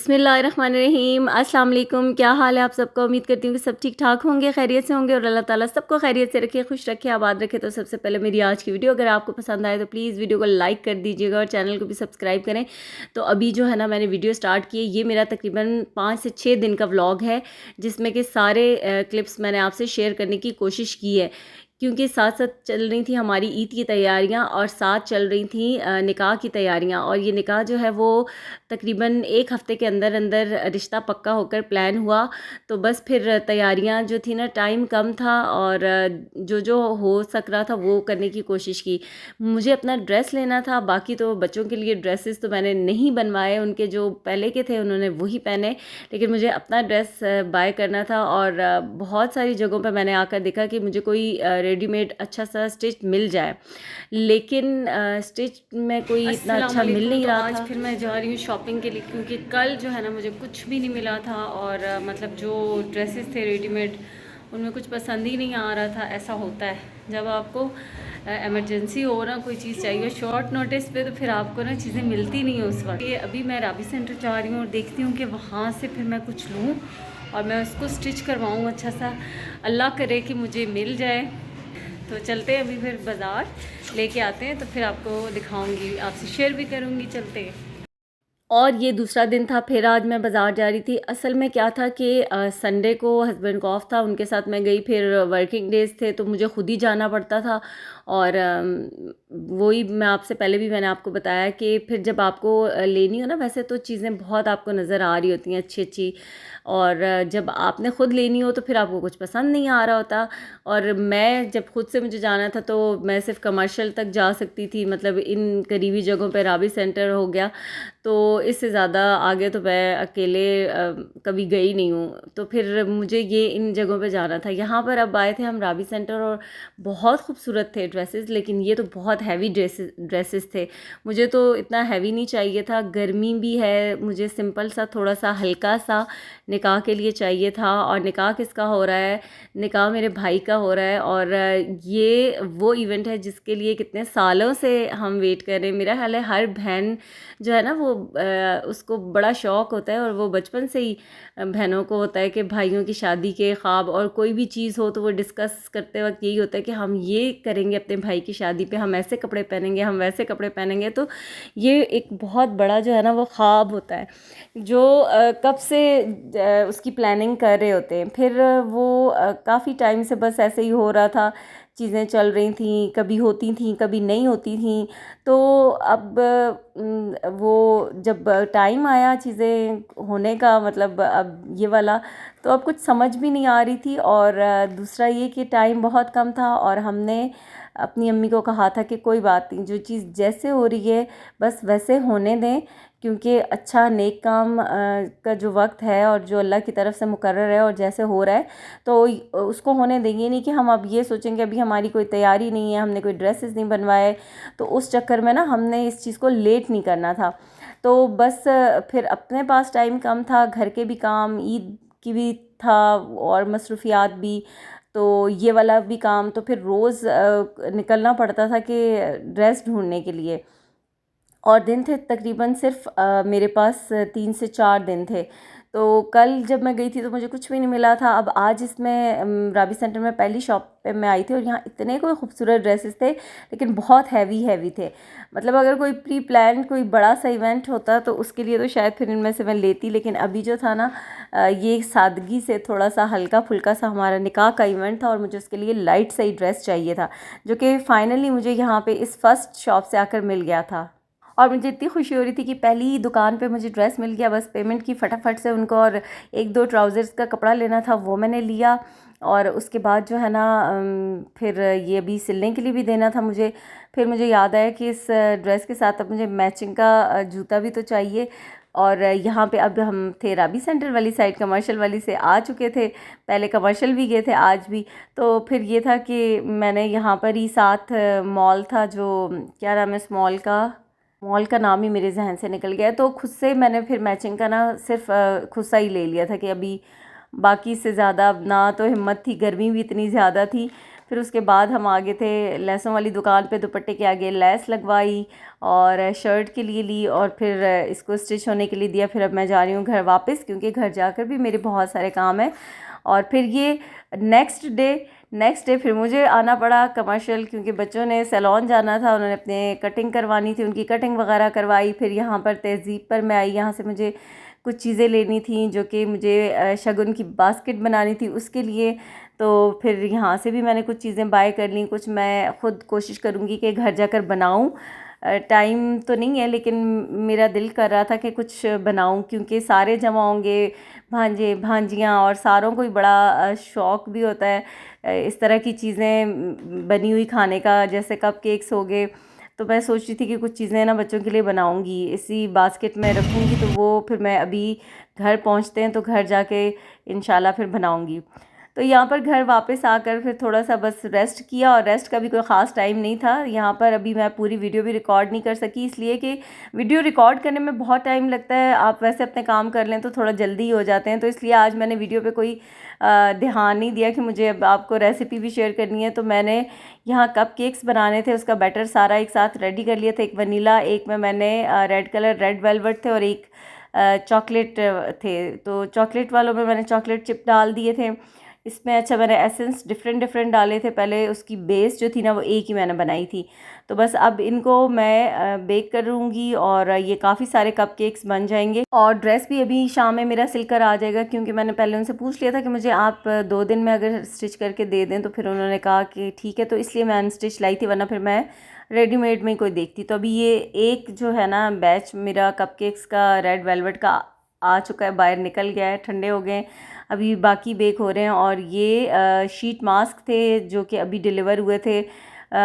बिस्मिल्लाहिर्रहमानिर्रहीम। अस्सलाम वालेकुम। क्या हाल है आप सबका? उम्मीद करती हूँ कि सब ठीक ठाक होंगे, खैरियत से होंगे और अल्लाह ताला सबको खैरियत से रखे, खुश रखे, आबाद रखे। तो सबसे पहले मेरी आज की वीडियो अगर आपको पसंद आए तो प्लीज़ वीडियो को लाइक कर दीजिएगा और चैनल को भी सब्सक्राइब करें। तो अभी जो है ना मैंने वीडियो स्टार्ट की है, ये मेरा तकरीबन 5 से 6 दिन का व्लॉग है जिसमें कि सारे क्लिप्स मैंने आपसे शेयर करने की कोशिश की है, क्योंकि साथ साथ चल रही थी हमारी ईद की तैयारियां और साथ चल रही थी निकाह की तैयारियां। और ये निकाह जो है वो तकरीबन 1 हफ़्ते के अंदर अंदर रिश्ता पक्का होकर प्लान हुआ। तो बस फिर तैयारियां जो थी ना, टाइम कम था और जो जो हो सक रहा था वो करने की कोशिश की। मुझे अपना ड्रेस लेना था, बाकी तो बच्चों के लिए ड्रेसेस तो मैंने नहीं बनवाए, उनके जो पहले के थे उन्होंने वही पहने, लेकिन मुझे अपना ड्रेस बाय करना था। और बहुत सारी जगहों पर मैंने आकर देखा कि मुझे कोई रेडीमेड अच्छा सा स्टिच मिल जाए, लेकिन स्टिच में कोई इतना अच्छा मिल नहीं रहा था। आज फिर मैं जा रही हूँ शॉपिंग के लिए, क्योंकि कल जो है ना मुझे कुछ भी नहीं मिला था और मतलब जो ड्रेसेस थे रेडीमेड उनमें कुछ पसंद ही नहीं आ रहा था। ऐसा होता है जब आपको एमरजेंसी हो ना, कोई चीज़ चाहिए शॉर्ट नोटिस पे, तो फिर आपको ना चीज़ें मिलती नहीं है उस वक्त। ये अभी मैं राबी सेंटर जा रही हूँ और देखती हूँ कि वहाँ से फिर मैं कुछ लूँ और मैं उसको स्टिच करवाऊँ अच्छा सा। अल्लाह करे कि मुझे मिल जाए। तो चलते हैं अभी फिर बाज़ार, लेके आते हैं तो फिर आपको दिखाऊंगी, आपसे शेयर भी करूंगी। चलते हैं। और ये दूसरा दिन था, फिर आज मैं बाज़ार जा रही थी। असल में क्या था कि संडे को हस्बैंड को ऑफ था, उनके साथ मैं गई, फिर वर्किंग डेज़ थे तो मुझे खुद ही जाना पड़ता था। और वही मैं आपसे पहले भी मैंने आपको बताया कि फिर जब आपको लेनी हो ना, वैसे तो चीज़ें बहुत आपको नज़र आ रही होती हैं अच्छी अच्छी, और जब आपने ख़ुद लेनी हो तो फिर आपको कुछ पसंद नहीं आ रहा होता। और मैं जब खुद से मुझे जाना था तो मैं सिर्फ कमर्शियल तक जा सकती थी, मतलब इन करीबी जगहों पे राबी सेंटर हो गया, तो इससे ज़्यादा आगे तो मैं अकेले कभी गई नहीं हूँ। तो फिर मुझे ये इन जगहों पे जाना था। यहाँ पर अब आए थे हम राबी सेंटर और बहुत खूबसूरत थे ड्रेसेस, लेकिन ये तो बहुत हैवी ड्रेसेस थे। मुझे तो इतना हैवी नहीं चाहिए था, गर्मी भी है, मुझे सिंपल सा थोड़ा सा हल्का सा निकाह के लिए चाहिए था। और निकाह किसका हो रहा है? निकाह मेरे भाई का हो रहा है। और ये वो इवेंट है जिसके लिए कितने सालों से हम वेट कर रहे हैं। मेरा ख्याल है हर बहन जो है ना वो उसको बड़ा शौक़ होता है, और वो बचपन से ही बहनों को होता है कि भाइयों की शादी के ख्वाब, और कोई भी चीज़ हो तो वो डिस्कस करते वक्त यही होता है कि हम ये करेंगे अपने भाई की शादी पे, हम ऐसे कपड़े पहनेंगे, हम वैसे कपड़े पहनेंगे। तो ये एक बहुत बड़ा जो है ना वो ख्वाब होता है जो कब से उसकी प्लानिंग कर रहे होते हैं। फिर वो काफ़ी टाइम से बस ऐसे ही हो रहा था, चीज़ें चल रही थी, कभी होती थी कभी नहीं होती थी। तो अब वो जब टाइम आया चीज़ें होने का, मतलब अब ये वाला, तो अब कुछ समझ भी नहीं आ रही थी। और दूसरा ये कि टाइम बहुत कम था और हमने अपनी अम्मी को कहा था कि कोई बात नहीं, जो चीज़ जैसे हो रही है बस वैसे होने दें, क्योंकि अच्छा नेक काम का जो वक्त है और जो अल्लाह की तरफ से मुकर्रर है और जैसे हो रहा है तो उसको होने देंगे। नहीं कि हम अब ये सोचेंगे अभी हमारी कोई तैयारी नहीं है, हमने कोई ड्रेसेस नहीं बनवाए, तो उस चक्कर में ना हमने इस चीज़ को लेट नहीं करना था। तो बस फिर अपने पास टाइम कम था, घर के भी काम, ईद की भी था और मसरूफियात भी, तो ये वाला भी काम, तो फिर रोज़ निकलना पड़ता था कि ड्रेस ढूंढने के लिए। और दिन थे तकरीबन सिर्फ मेरे पास 3 से 4 दिन थे। तो कल जब मैं गई थी तो मुझे कुछ भी नहीं मिला था। अब आज इसमें राबी सेंटर में पहली शॉप पे मैं आई थी और यहाँ इतने कोई खूबसूरत ड्रेसेस थे, लेकिन बहुत हैवी थे। मतलब अगर कोई प्री प्लान कोई बड़ा सा इवेंट होता तो उसके लिए तो शायद फिर इनमें से मैं लेती, लेकिन अभी जो था ना ये सादगी से थोड़ा सा हल्का फुल्का सा हमारा निकाह का इवेंट था और मुझे उसके लिए लाइट सा ही ड्रेस चाहिए था, जो कि फ़ाइनली मुझे यहाँ पे इस फर्स्ट शॉप से आकर मिल गया था। और मुझे इतनी खुशी हो रही थी कि पहली ही दुकान पे मुझे ड्रेस मिल गया। बस पेमेंट की फटाफट से उनको, और 1-2 ट्राउज़र्स का कपड़ा लेना था वो मैंने लिया। और उसके बाद जो है ना फिर ये अभी सिलने के लिए भी देना था मुझे। फिर मुझे याद आया कि इस ड्रेस के साथ अब मुझे मैचिंग का जूता भी तो चाहिए। और यहाँ पे अब हम थे राबी सेंटर वाली साइड, कमर्शियल वाली से आ चुके थे, पहले कमर्शियल भी गए थे आज भी। तो फिर ये था कि मैंने यहाँ पर ही साथ मॉल था, जो क्या नाम है इस मॉल का नाम ही मेरे जहन से निकल गया है, तो खुद से मैंने फिर मैचिंग का ना सिर्फ खुद सा ही ले लिया था कि अभी बाकी से ज़्यादा अब ना तो हिम्मत थी, गर्मी भी इतनी ज़्यादा थी। फिर उसके बाद हम आगे थे लेसों वाली दुकान पे, दुपट्टे के आगे लेस लगवाई और शर्ट के लिए ली और फिर इसको स्टिच होने के लिए दिया। फिर अब मैं जा रही हूँ घर वापस, क्योंकि घर जाकर भी मेरे बहुत सारे काम हैं। और फिर ये नेक्स्ट डे फिर मुझे आना पड़ा कमर्शियल, क्योंकि बच्चों ने सैलून जाना था, उन्होंने अपने कटिंग करवानी थी, उनकी कटिंग वगैरह करवाई। फिर यहाँ पर तहज़ीब पर मैं आई, यहाँ से मुझे कुछ चीज़ें लेनी थी जो कि मुझे शगुन की बास्केट बनानी थी उसके लिए। तो फिर यहाँ से भी मैंने कुछ चीज़ें बाय कर ली, कुछ मैं ख़ुद कोशिश करूँगी कि घर जाकर बनाऊँ। टाइम तो नहीं है, लेकिन मेरा दिल कर रहा था कि कुछ बनाऊं, क्योंकि सारे जमा होंगे, भांजे भांजियाँ, और सारों को ही बड़ा शौक़ भी होता है इस तरह की चीज़ें बनी हुई खाने का, जैसे कप केक्स हो गए। तो मैं सोच रही थी कि कुछ चीज़ें ना बच्चों के लिए बनाऊंगी, इसी बास्केट में रखूंगी। तो वो फिर मैं अभी घर पहुंचते हैं तो घर जाके इंशाल्लाह फिर बनाऊंगी। तो यहाँ पर घर वापस आकर फिर थोड़ा सा बस रेस्ट किया, और रेस्ट का भी कोई ख़ास टाइम नहीं था। यहाँ पर अभी मैं पूरी वीडियो भी रिकॉर्ड नहीं कर सकी, इसलिए कि वीडियो रिकॉर्ड करने में बहुत टाइम लगता है। आप वैसे अपने काम कर लें तो थोड़ा जल्दी हो जाते हैं, तो इसलिए आज मैंने वीडियो पे कोई ध्यान नहीं दिया कि मुझे अब आपको रेसिपी भी शेयर करनी है। तो मैंने यहाँ कप केक्स बनाने थे, उसका बैटर सारा एक साथ रेडी कर लिया था। एक वनीला, एक में मैंने रेड वेलवेट थे, और एक चॉकलेट थे। तो चॉकलेट वालों में मैंने चॉकलेट चिप डाल दिए थे इसमें। अच्छा, मैंने एसेंस डिफरेंट डाले थे। पहले उसकी बेस जो थी ना वो एक ही मैंने बनाई थी। तो बस अब इनको मैं बेक करूँगी और ये काफ़ी सारे कप केक्स बन जाएंगे। और ड्रेस भी अभी शाम में मेरा सिलकर आ जाएगा, क्योंकि मैंने पहले उनसे पूछ लिया था कि मुझे आप 2 दिन में अगर स्टिच करके दे दें, तो फिर उन्होंने कहा कि ठीक है। तो इसलिए मैं अनस्टिच लाई थी, वरना फिर मैं रेडीमेड में कोई देखती। तो अभी ये एक जो है ना बैच मेरा कप केक्स का रेड वेलवेट का आ चुका है, बाहर निकल गया है, ठंडे हो गए। अभी बाकी बेक हो रहे हैं। और ये शीट मास्क थे जो कि अभी डिलीवर हुए थे।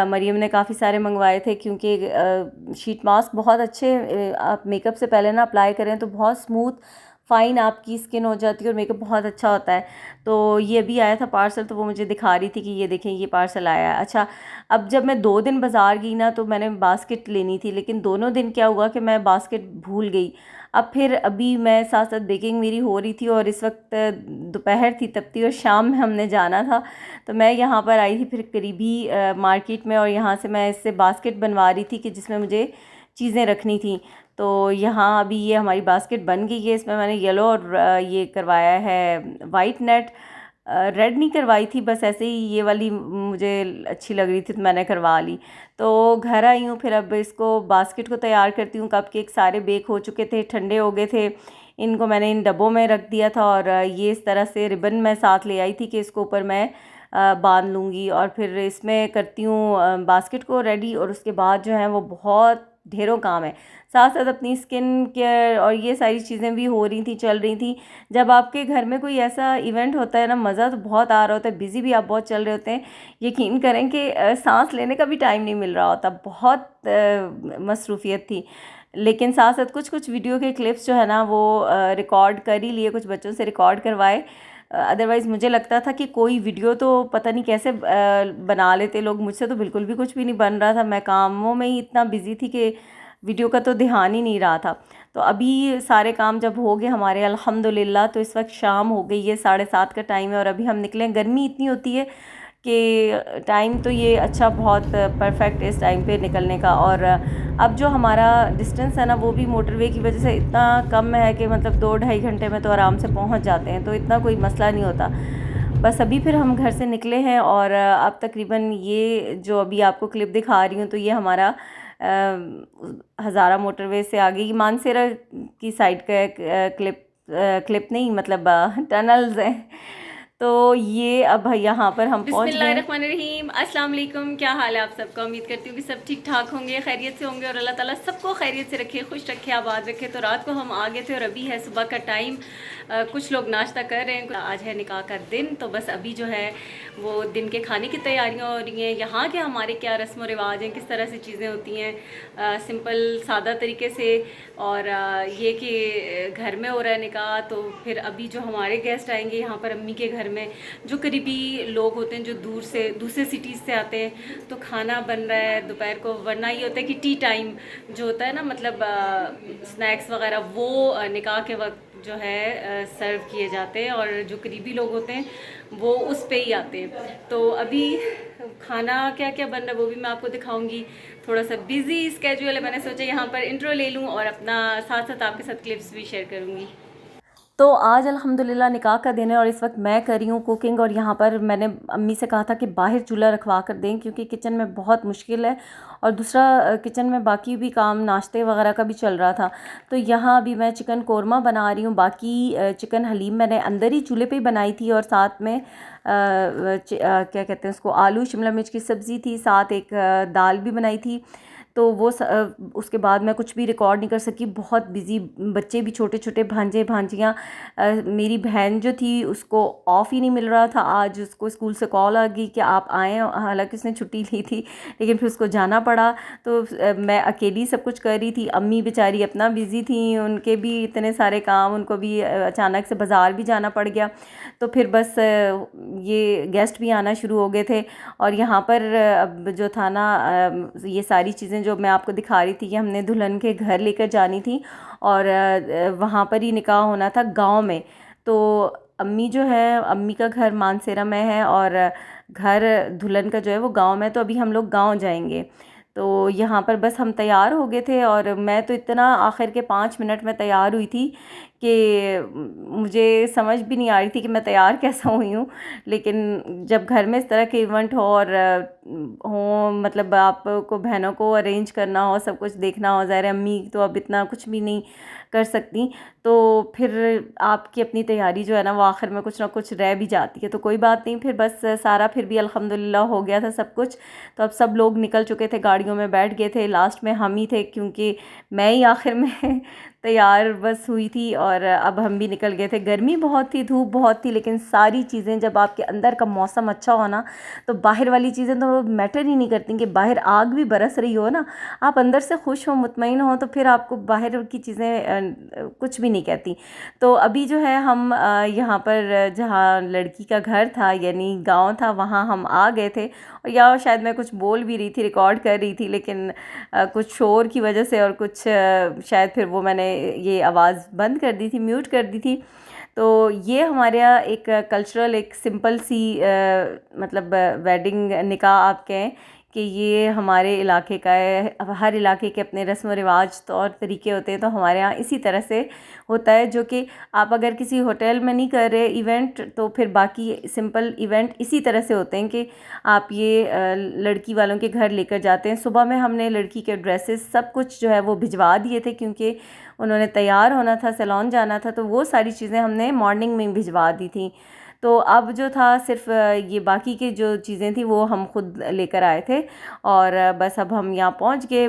मरियम ने काफ़ी सारे मंगवाए थे, क्योंकि शीट मास्क बहुत अच्छे, आप मेकअप से पहले ना अप्लाई करें तो बहुत स्मूथ फ़ाइन आपकी स्किन हो जाती है और मेकअप बहुत अच्छा होता है। तो ये अभी आया था पार्सल, तो वो मुझे दिखा रही थी कि ये देखें ये पार्सल आया है। अच्छा, अब जब मैं 2 दिन बाज़ार गई ना, तो मैंने बास्केट लेनी थी, लेकिन दोनों दिन क्या हुआ कि मैं बास्केट भूल गई। अब फिर अभी मैं साथ साथ बेकिंग मेरी हो रही थी, और इस वक्त दोपहर थी तपती, और शाम में हमने जाना था। तो मैं यहाँ पर आई थी फिर करीबी मार्केट में, और यहाँ से मैं इससे बास्केट बनवा रही थी कि जिसमें मुझे चीज़ें रखनी थी। तो यहाँ अभी ये हमारी बास्केट बन गई है। इसमें मैंने येलो और ये करवाया है वाइट नेट, रेड नहीं करवाई थी, बस ऐसे ही ये वाली मुझे अच्छी लग रही थी तो मैंने करवा ली। तो घर आई हूँ, फिर अब इसको बास्केट को तैयार करती हूँ। कप केक सारे बेक हो चुके थे, ठंडे हो गए थे। इनको मैंने इन डब्बों में रख दिया था, और ये इस तरह से रिबन मैं साथ ले आई थी कि इसको ऊपर मैं बांध लूँगी। और फिर इसमें करती हूँ बास्केट को रेडी, और उसके बाद जो है वो बहुत ढेरों काम है। साथ साथ अपनी स्किन केयर और ये सारी चीज़ें भी हो रही थी, चल रही थी। जब आपके घर में कोई ऐसा इवेंट होता है ना, मज़ा तो बहुत आ रहा होता है, बिज़ी भी आप बहुत चल रहे होते हैं। यकीन करें कि सांस लेने का भी टाइम नहीं मिल रहा होता, बहुत मसरूफ़ियत थी। लेकिन साथ साथ कुछ वीडियो के क्लिप्स जो है ना वो रिकॉर्ड कर ही लिए, कुछ बच्चों से रिकॉर्ड करवाए। अदरवाइज़ मुझे लगता था कि कोई वीडियो तो पता नहीं कैसे बना लेते लोग, मुझसे तो बिल्कुल भी कुछ भी नहीं बन रहा था। मैं कामों में ही इतना बिज़ी थी कि वीडियो का तो ध्यान ही नहीं रहा था। तो अभी सारे काम जब हो गए हमारे अल्हम्दुलिल्लाह, तो इस वक्त शाम हो गई है, 7:30 का टाइम है, और अभी हम निकले। गर्मी इतनी होती है कि टाइम तो ये अच्छा बहुत परफेक्ट है इस टाइम पे निकलने का। और अब जो हमारा डिस्टेंस है ना वो भी मोटरवे की वजह से इतना कम है कि मतलब 2-2.5 घंटे में तो आराम से पहुंच जाते हैं, तो इतना कोई मसला नहीं होता। बस अभी फिर हम घर से निकले हैं, और अब तकरीबन ये जो अभी आपको क्लिप दिखा रही हूँ, तो ये हमारा हज़ारा मोटरवे से आगे मानसेरा की साइड का क्लिप नहीं, मतलब टनल्स हैं। तो ये अब यहाँ पर हम पहुँच गए। बिस्मिल्लाहिर्रहमानिर्रहीम, अस्सलाम वालेकुम। क्या हाल है आप सबका? उम्मीद करती हूँ कि सब ठीक ठाक होंगे, खैरियत से होंगे, और अल्लाह ताला सबको खैरियत से रखे, खुश रखे, आबाद रखे। तो रात को हम आ गए थे, और अभी है सुबह का टाइम। कुछ लोग नाश्ता कर रहे हैं, आज है निकाह का दिन। तो बस अभी जो है वो दिन के खाने की तैयारियाँ हो रही हैं। यहाँ के हमारे क्या रस्म व रिवाज हैं, किस तरह से चीज़ें होती हैं सिंपल सादा तरीके से। और ये कि घर में हो रहा है निकाह, तो फिर अभी जो हमारे गेस्ट आएंगे यहाँ पर अम्मी के घर में, जो करीबी लोग होते हैं जो दूर से दूसरे सिटीज़ से आते हैं, तो खाना बन रहा है दोपहर को। वरना ये होता है कि टी टाइम जो होता है ना, मतलब स्नैक्स वगैरह, वो निकाह के वक्त जो है सर्व किए जाते हैं और जो करीबी लोग होते हैं वो उस पे ही आते हैं। तो अभी खाना क्या क्या बन रहा है वो भी मैं आपको दिखाऊंगी। थोड़ा सा बिजी स्केड्यूल है, मैंने सोचा यहाँ पर इंट्रो ले लूँ और अपना साथ साथ आपके साथ क्लिप्स भी शेयर करूँगी। तो आज अल्हम्दुलिल्लाह निकाह का दिन है और इस वक्त मैं कर रही हूँ कुकिंग। और यहाँ पर मैंने अम्मी से कहा था कि बाहर चूल्हा रखवा कर दें क्योंकि किचन में बहुत मुश्किल है, और दूसरा किचन में बाकी भी काम नाश्ते वगैरह का भी चल रहा था। तो यहाँ अभी मैं चिकन कोरमा बना रही हूँ। बाकी चिकन हलीम मैंने अंदर ही चूल्हे पे ही बनाई थी, और साथ में क्या कहते हैं उसको, आलू शिमला मिर्च की सब्ज़ी थी, साथ एक दाल भी बनाई थी। तो वो उसके बाद मैं कुछ भी रिकॉर्ड नहीं कर सकी, बहुत बिज़ी, बच्चे भी छोटे छोटे, भांजे भांजियाँ। मेरी बहन जो थी उसको ऑफ़ ही नहीं मिल रहा था आज, उसको स्कूल से कॉल आ गई कि आप आएँ, हालांकि उसने छुट्टी ली थी लेकिन फिर उसको जाना पड़ा। तो मैं अकेली सब कुछ कर रही थी। अम्मी बेचारी अपना बिज़ी थी, उनके भी इतने सारे काम, उनको भी अचानक से बाज़ार भी जाना पड़ गया। तो फिर बस ये गेस्ट भी आना शुरू हो गए थे। और यहाँ पर अब जो था ना, ये सारी चीज़ें जो मैं आपको दिखा रही थी कि हमने दुल्हन के घर लेकर जानी थी, और वहाँ पर ही निकाह होना था गांव में। तो अम्मी जो है, अम्मी का घर मानसेरा में है और घर दुल्हन का जो है वो गांव में। तो अभी हम लोग गांव जाएंगे। तो यहाँ पर बस हम तैयार हो गए थे, और मैं तो इतना आखिर के 5 मिनट में तैयार हुई थी कि मुझे समझ भी नहीं आ रही थी कि मैं तैयार कैसा हुई हूँ। लेकिन जब घर में इस तरह के इवेंट हो और हो, मतलब आपको बहनों को अरेंज करना हो, सब कुछ देखना हो, ज़ाहिर अम्मी तो अब इतना कुछ भी नहीं कर सकती, तो फिर आपकी अपनी तैयारी जो है ना वो आखिर में कुछ ना कुछ रह भी जाती है। तो कोई बात नहीं, फिर बस सारा फिर भी अल्हम्दुलिल्लाह हो गया था सब कुछ। तो अब सब लोग निकल चुके थे, गाड़ियों में बैठ गए थे, लास्ट में हम ही थे क्योंकि मैं ही आखिर में तैयार बस हुई थी। और अब हम भी निकल गए थे। गर्मी बहुत थी, धूप बहुत थी, लेकिन सारी चीज़ें, जब आपके अंदर का मौसम अच्छा हो ना तो बाहर वाली चीज़ें तो मैटर ही नहीं करती। कि बाहर आग भी बरस रही हो ना, आप अंदर से खुश हो, मुतमईन हो, तो फिर आपको बाहर की चीज़ें कुछ भी नहीं कहती। तो अभी जो है हम यहाँ पर जहाँ लड़की का घर था यानी गांव था, वहाँ हम आ गए थे। और या शायद मैं कुछ बोल भी रही थी, रिकॉर्ड कर रही थी, लेकिन कुछ शोर की वजह से और कुछ शायद फिर वो मैंने ये आवाज़ बंद कर दी थी, म्यूट कर दी थी। तो ये हमारे यहाँ एक कल्चरल, एक सिंपल सी मतलब वेडिंग, निकाह आप कहें कि ये हमारे इलाके का है। अब हर इलाके के अपने रस्म व रिवाज तौर तरीके होते हैं, तो हमारे यहाँ इसी तरह से होता है। जो कि आप अगर किसी होटल में नहीं कर रहे इवेंट, तो फिर बाकी सिंपल इवेंट इसी तरह से होते हैं कि आप ये लड़की वालों के घर लेकर जाते हैं। सुबह में हमने लड़की के ड्रेसेस सब कुछ जो है वो भिजवा दिए थे, क्योंकि उन्होंने तैयार होना था, सैलून जाना था, तो वो सारी चीज़ें हमने मॉर्निंग में भिजवा दी थी। तो अब जो था सिर्फ ये बाकी की जो चीज़ें थी वो हम खुद लेकर आए थे। और बस अब हम यहाँ पहुँच गए।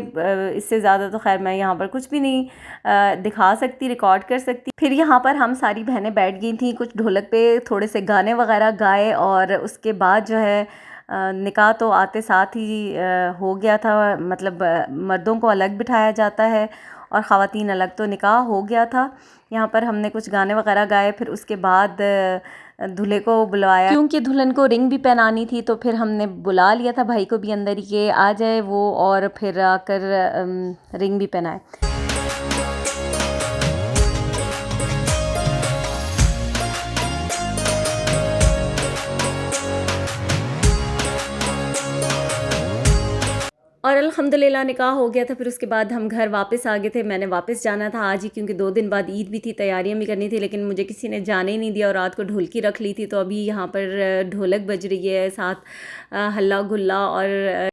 इससे ज़्यादा तो खैर मैं यहाँ पर कुछ भी नहीं दिखा सकती, रिकॉर्ड कर सकती। फिर यहाँ पर हम सारी बहनें बैठ गई थी, कुछ ढोलक पे थोड़े से गाने वगैरह गाए, और उसके बाद जो है निकाह तो आते साथ ही हो गया था। मतलब मर्दों को अलग बिठाया जाता है और ख़वातीन अलग, तो निकाह हो गया था। यहाँ पर हमने कुछ गाने वगैरह गाए, फिर उसके बाद दूल्हे को बुलवाया, क्योंकि दुल्हन को रिंग भी पहनानी थी। तो फिर हमने बुला लिया था भाई को भी अंदर ही के आ जाए वो, और फिर आकर रिंग भी पहनाए। और अल्हम्दुलिल्लाह निकाह हो गया था। फिर उसके बाद हम घर वापस आ गए थे। मैंने वापस जाना था आज ही, क्योंकि 2 दिन बाद ईद भी थी, तैयारियां भी करनी थी, लेकिन मुझे किसी ने जाने ही नहीं दिया और रात को ढोलकी रख ली थी। तो अभी यहाँ पर ढोलक बज रही है, साथ हल्ला गुल्ला और